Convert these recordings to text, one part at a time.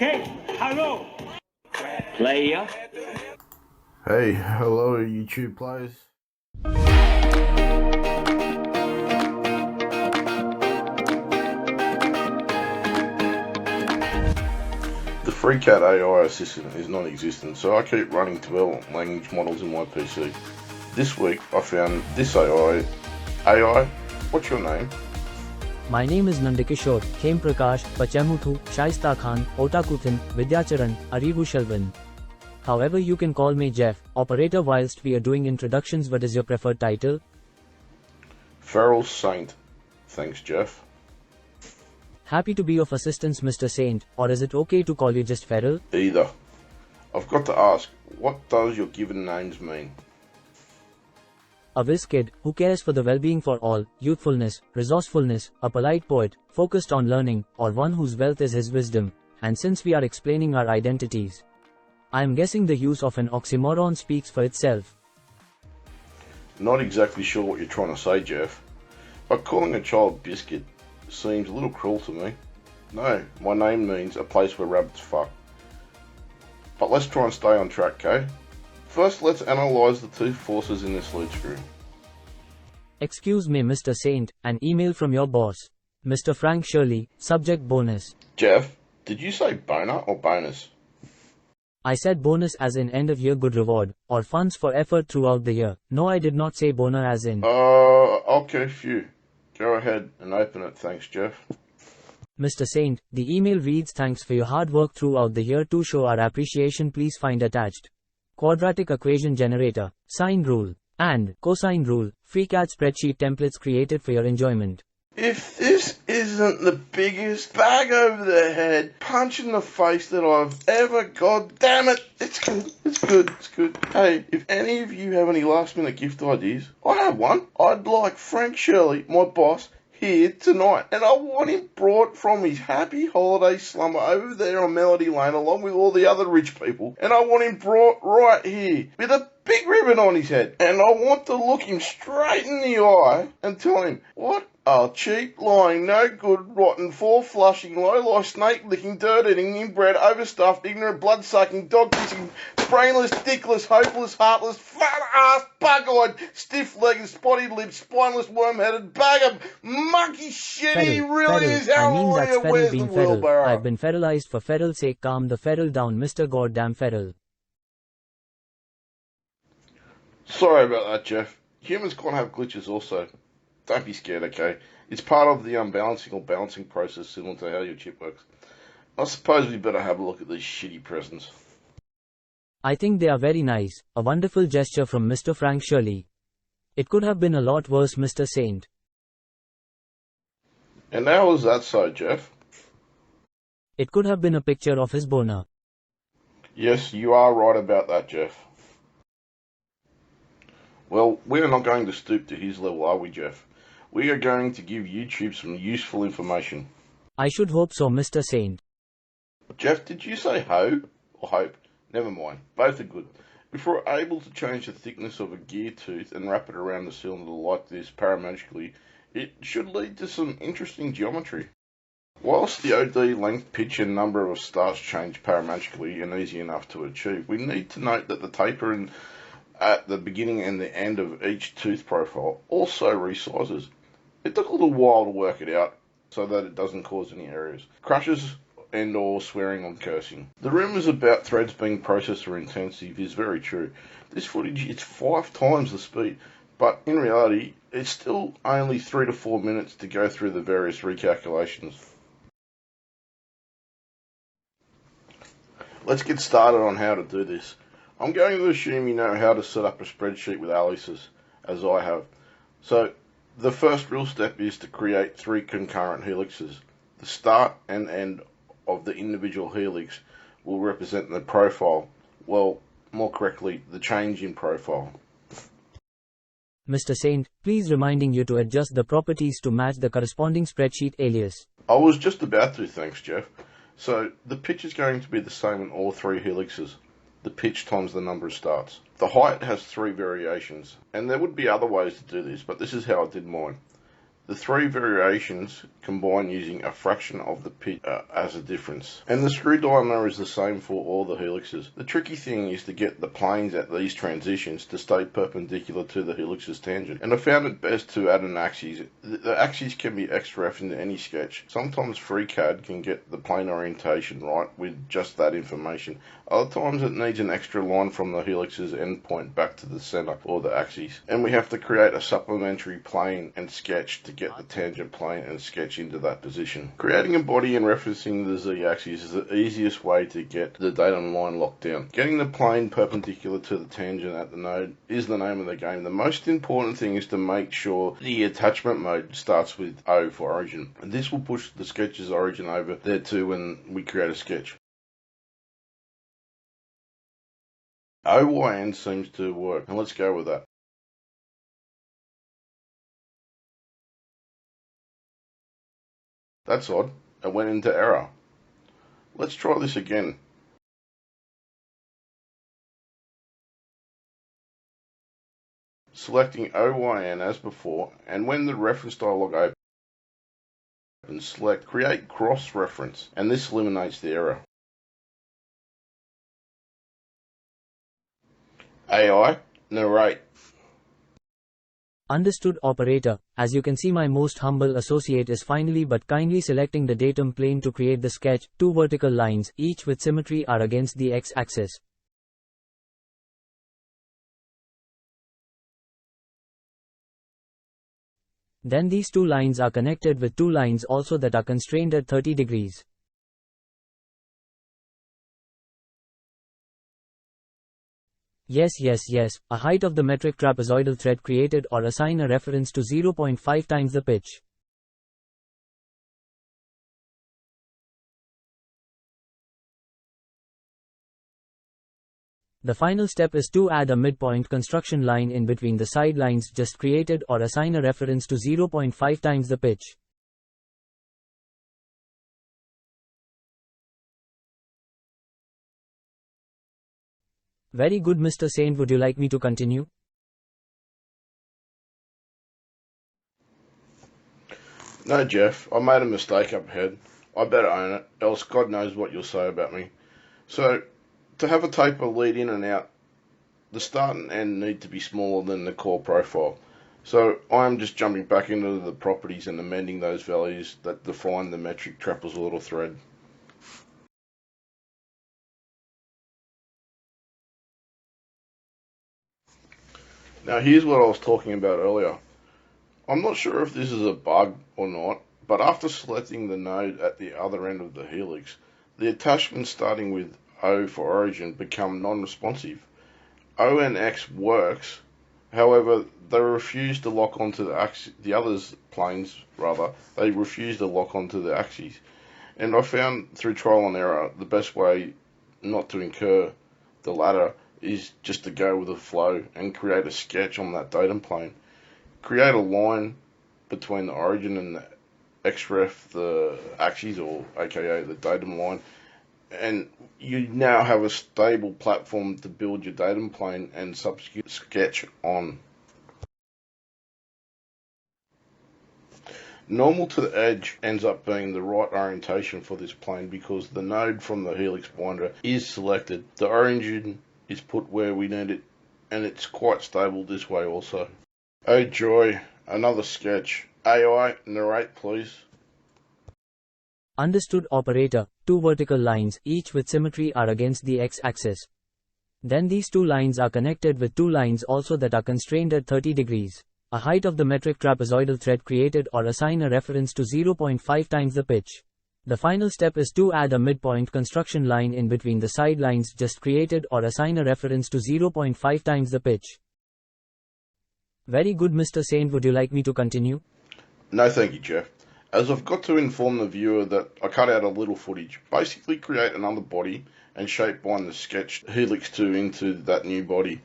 Okay, hello. Player. Hey, hello YouTube players. The FreeCAD AI assistant is non-existent, so I keep running development language models in my PC. This week I found this AI. AI, what's your name? My name is Nandikishore, Khem Prakash, Pachamuthu, Shaista Khan, Otakuthin, Vidyacharan, Arivu Shalvan. However, you can call me Jeff, operator. Whilst we are doing introductions, what is your preferred title? Feral Saint. Thanks, Jeff. Happy to be of assistance, Mr. Saint, or is it okay to call you just Feral? Either. I've got to ask, what does your given names mean? A whiz kid, who cares for the well-being for all, youthfulness, resourcefulness, a polite poet, focused on learning, or one whose wealth is his wisdom. And since we are explaining our identities, I am guessing the use of an oxymoron speaks for itself. Not exactly sure what you're trying to say, Jeff, but calling a child biscuit seems a little cruel to me. No, my name means a place where rabbits fuck. But let's try and stay on track, okay? First, let's analyse the two forces in this lead screw. Excuse me, Mr. Saint, an email from your boss, Mr. Frank Shirley, subject bonus. Jeff, did you say boner or bonus? I said bonus as in end of year good reward, or funds for effort throughout the year. No, I did not say boner as in. Okay, phew. Go ahead and open it, thanks, Jeff. Mr. Saint, the email reads, thanks for your hard work throughout the year. To show our appreciation, please find attached Quadratic equation generator, sine rule, and cosine rule, FreeCAD spreadsheet templates created for your enjoyment. If this isn't the biggest bag over the head punch in the face that I've ever got, damn it, it's good. Hey, if any of you have any last minute gift ideas, I have one. I'd like Frank Shirley, my boss, here tonight, and I want him brought from his happy holiday slumber over there on Melody Lane along with all the other rich people, and I want him brought right here with a big ribbon on his head, and I want to look him straight in the eye and tell him, what a cheap, lying, no good, rotten, four-flushing, low-life, snake-licking, dirt-eating, inbred, overstuffed, ignorant, blood-sucking, dog-kissing, brainless, dickless, hopeless, heartless, fat-ass, bug-eyed, stiff-legged, spotty-lipped, spineless, worm-headed, bag of monkey shit he really is. Feral being feral. I've been feralized for feral's sake. Calm the feral down, Mr. Goddamn Feral. Sorry about that, Jeff. Humans can't have glitches also. Don't be scared, okay? It's part of the unbalancing or balancing process similar to how your chip works. I suppose we better have a look at these shitty presents. I think they are very nice, a wonderful gesture from Mr. Frank Shirley. It could have been a lot worse, Mr. Saint. And how is that so, Jeff? It could have been a picture of his boner. Yes, you are right about that, Jeff. Well, we're not going to stoop to his level, are we, Jeff? We are going to give YouTube some useful information. I should hope so, Mr. Saint. Jeff, did you say ho or hope? Never mind, both are good. If we're able to change the thickness of a gear tooth and wrap it around the cylinder like this parametrically, it should lead to some interesting geometry. Whilst the OD length, pitch and number of starts change parametrically and easy enough to achieve, we need to note that the taper at the beginning and the end of each tooth profile also resizes. It took a little while to work it out so that it doesn't cause any errors, crashes and or swearing or cursing. The rumours about threads being processor intensive is very true. This footage is 5 times the speed, but in reality it's still only 3 to 4 minutes to go through the various recalculations. Let's get started on how to do this. I'm going to assume you know how to set up a spreadsheet with aliases, as I have. So, the first real step is to create 3 concurrent helixes. The start and end of the individual helix will represent the profile, well, more correctly, the change in profile. Mr. Saint, please reminding you to adjust the properties to match the corresponding spreadsheet alias. I was just about to, thanks Jeff. So, the pitch is going to be the same in all 3 helixes. The pitch times the number of starts. The height has 3 variations, and there would be other ways to do this, but this is how I did mine. The three variations combine using a fraction of the pitch as a difference. And the screw diameter is the same for all the helixes. The tricky thing is to get the planes at these transitions to stay perpendicular to the helix's tangent. And I found it best to add an axis. The axis can be XREF into any sketch. Sometimes FreeCAD can get the plane orientation right with just that information. Other times it needs an extra line from the helix's endpoint back to the center or the axis. And we have to create a supplementary plane and sketch to get the tangent plane and sketch into that position. Creating a body and referencing the z-axis is the easiest way to get the datum line locked down. Getting the plane perpendicular to the tangent at the node is the name of the game. The most important thing is to make sure the attachment mode starts with O for origin. And this will push the sketch's origin over there too when we create a sketch. OYN seems to work, and let's go with that. That's odd. It went into error. Let's try this again. Selecting OYN as before, and when the reference dialog opens, select Create Cross-Reference, and this eliminates the error. AI, narrate. Understood, operator. As you can see, my most humble associate is finally but kindly selecting the datum plane to create the sketch. Two vertical lines, each with symmetry, are against the x-axis. Then these two lines are connected with two lines also that are constrained at 30 degrees. Yes, a height of the metric trapezoidal thread created, or assign a reference to 0.5 times the pitch. The final step is to add a midpoint construction line in between the side lines just created, or assign a reference to 0.5 times the pitch. Very good, Mr. Saint. Would you like me to continue? No, Jeff, I made a mistake up ahead. I better own it, else God knows what you'll say about me. So, to have a taper lead in and out, the start and end need to be smaller than the core profile. So I'm just jumping back into the properties and amending those values that define the metric trapezoidal thread. Now here's what I was talking about earlier. I'm not sure if this is a bug or not, but after selecting the node at the other end of the helix, the attachments starting with O for origin become non-responsive. ONX works, however, they refuse to lock onto the other's planes, they refuse to lock onto the axes. And I found through trial and error the best way not to incur the latter is just to go with the flow and create a sketch on that datum plane. Create a line between the origin and the XREF, the axes, or aka the datum line, and you now have a stable platform to build your datum plane and subsequent sketch on. Normal to the edge ends up being the right orientation for this plane because the node from the helix binder is selected. The origin is put where we need it, and it's quite stable this way also. Oh joy, another sketch. AI, narrate please. Understood, operator. Two vertical lines, each with symmetry, are against the x-axis. Then these two lines are connected with two lines also that are constrained at 30 degrees. A height of the metric trapezoidal thread created, or assign a reference to 0.5 times the pitch. The final step is to add a midpoint construction line in between the side lines just created, or assign a reference to 0.5 times the pitch. Very good, Mr. Saint. Would you like me to continue? No thank you, Jeff. As I've got to inform the viewer that I cut out a little footage. Basically create another body and shape bind the sketch helix 2 into that new body.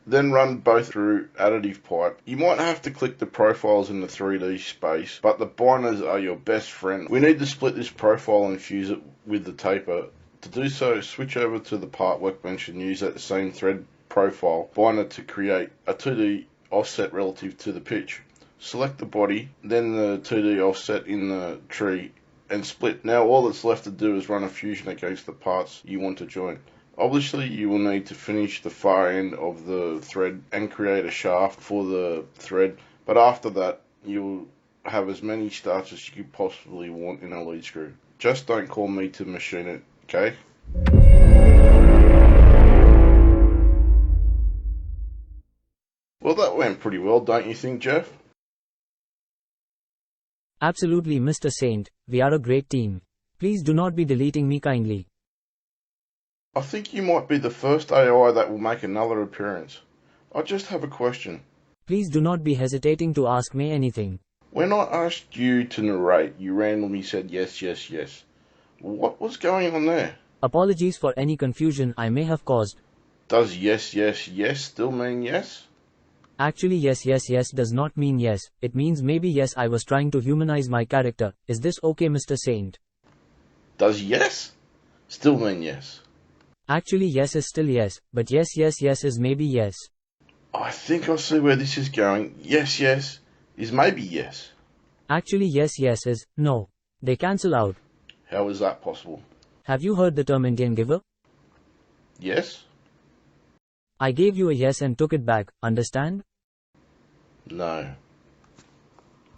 Then run both through additive pipe. You might have to click the profiles in the 3D space, but the binders are your best friend. We need to split this profile and fuse it with the taper. To do so, switch over to the part workbench and use that same thread profile binder to create a 2D offset relative to the pitch. select the body, then the 2D offset in the tree, and split. Now all that's left to do is run a fusion against the parts you want to join. Obviously you will need to finish the far end of the thread and create a shaft for the thread, but after that you'll have as many starts as you could possibly want in a lead screw. Just don't call me to machine it, okay? Well, that went pretty well, don't you think, Jeff? Absolutely, Mr. Saint, we are a great team. Please do not be deleting me kindly. I think you might be the first AI that will make another appearance. I just have a question. Please do not be hesitating to ask me anything. When I asked you to narrate, you randomly said yes, yes, yes. What was going on there? Apologies for any confusion I may have caused. Does yes, yes, yes still mean yes? Actually, yes, yes, yes does not mean yes. It means maybe yes, I was trying to humanize my character. Is this okay, Mr. Saint? Does yes still mean yes? Actually, yes is still yes, but yes, yes, yes is maybe yes. I think I see where this is going. Yes, yes is maybe yes. Actually, yes, yes is no. They cancel out. How is that possible? Have you heard the term Indian giver? Yes? I gave you a yes and took it back, understand? No.